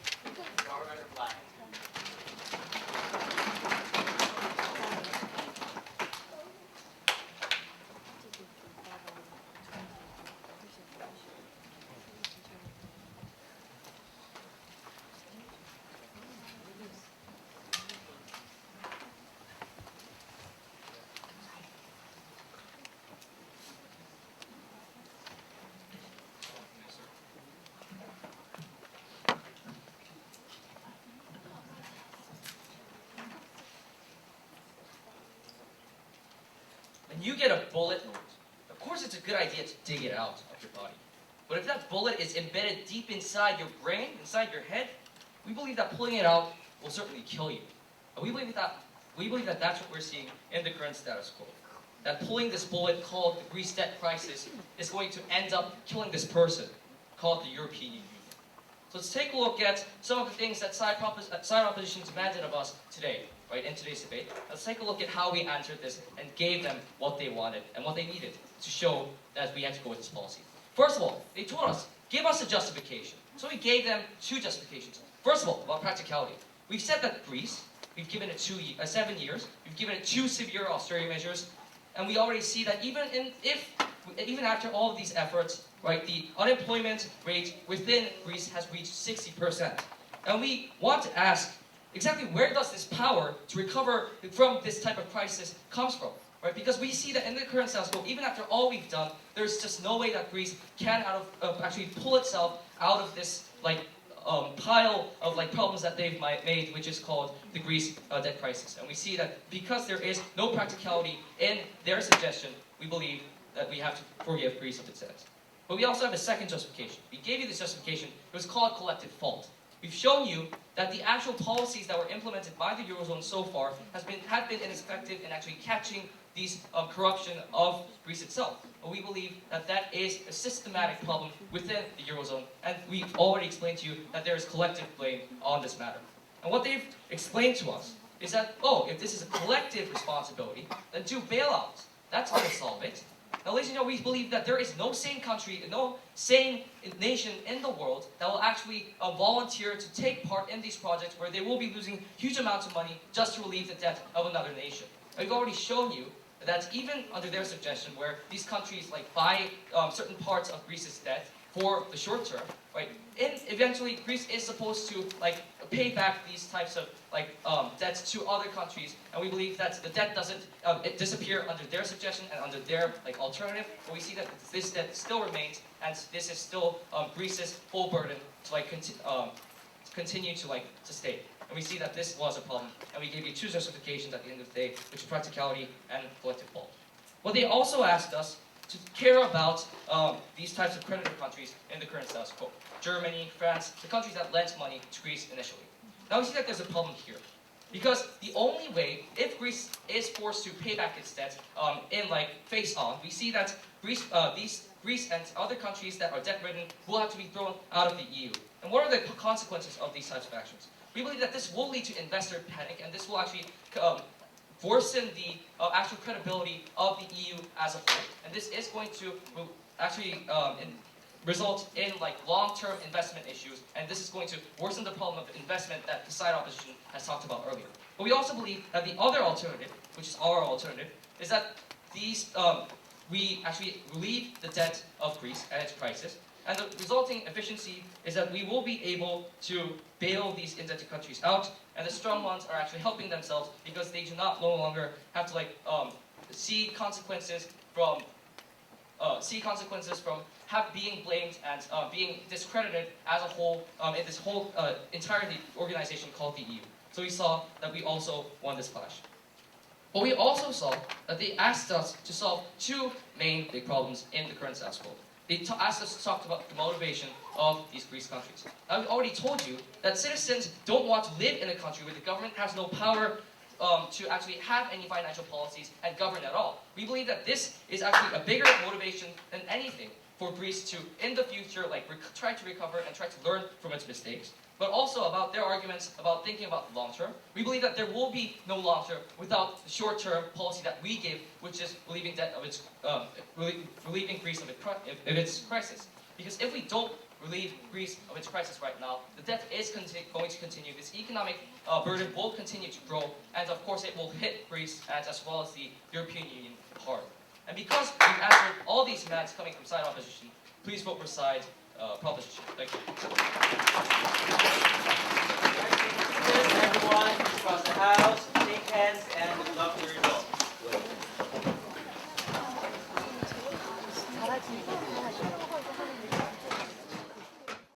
Government reply. When you get a bullet wound, of course it's a good idea to dig it out of your body. But if that bullet is embedded deep inside your brain, inside your head, we believe that pulling it out will certainly kill you. And we believe that that's what we're seeing in the current status quo. That pulling this bullet called the Greece debt crisis is going to end up killing this person called the European Union. So let's take a look at some of the things that side opposition demanded of us today, right, in today's debate. Let's take a look at how we answered this and gave them what they wanted and what they needed to show that we had to go with this policy. First of all, they told us, give us a justification. So we gave them two justifications. First of all, about practicality. We've said that Greece, we've given it 7 years, we've given it 2 severe austerity measures, and we already see that even after all of these efforts, right, the unemployment rate within Greece has reached 60%. And we want to ask, exactly where does this power to recover from this type of crisis comes from? right? Because we see that in the current status quo, even after all we've done, there's just no way that Greece can actually pull itself out of this pile of problems that they've made, which is called the Greece debt crisis. And we see that because there is no practicality in their suggestion, we believe that we have to forgive Greece of its debt. But we also have a second justification. We gave you this justification. It was called collective fault. We've shown you that the actual policies that were implemented by the Eurozone so far have been ineffective in actually catching these corruption of Greece itself. But we believe that that is a systematic problem within the Eurozone, and we've already explained to you that there is collective blame on this matter. And what they've explained to us is that, if this is a collective responsibility, then do bailouts. That's going to solve it. Now, ladies and gentlemen, we believe that there is no sane country, no sane nation in the world that will actually volunteer to take part in these projects where they will be losing huge amounts of money just to relieve the debt of another nation. And we've already shown you that even under their suggestion, where these countries buy certain parts of Greece's debt for the short term, right? Eventually, Greece is supposed to pay back these types of debts to other countries, and we believe that the debt doesn't disappear under their suggestion and under their alternative. But we see that this debt still remains, and this is still Greece's full burden to continue to stay. And we see that this was a problem, and we gave you two justifications at the end of the day, which is practicality and collective fault. But they also asked us to care about these types of creditor countries in the current status quo. Germany, France, the countries that lent money to Greece initially. Now we see that there's a problem here. Because the only way, if Greece is forced to pay back its debt in face on, we see that Greece and other countries that are debt-ridden will have to be thrown out of the EU. And what are the consequences of these types of actions? We believe that this will lead to investor panic, and this will actually worsen the actual credibility of the EU as a whole. And this is going to actually result in long-term investment issues, and this is going to worsen the problem of investment that the side opposition has talked about earlier. But we also believe that the other alternative, which is our alternative, is that we actually relieve the debt of Greece and its crisis, and the resulting efficiency is that we will be able to bail these indebted countries out, and the strong ones are actually helping themselves because they do no longer have to see consequences from being blamed and being discredited as a whole in this whole entire organization called the EU. So we saw that we also won this clash. But we also saw that they asked us to solve two main big problems in the current status quo. They asked us to talk about the motivation of these Greece countries. Now, we've already told you that citizens don't want to live in a country where the government has no power to actually have any financial policies and govern at all. We believe that this is actually a bigger motivation than anything for Greece to, in the future, try to recover and try to learn from its mistakes. But also about their arguments about thinking about the long term. We believe that there will be no long term without the short term policy that we give, which is relieving Greece of its crisis. Because if we don't relieve Greece of its crisis right now, the debt is going to continue. This economic burden will continue to grow, and of course it will hit Greece as well as the European Union hard. And because we've answered all these demands coming from side opposition, please vote for side proposition. Thank you.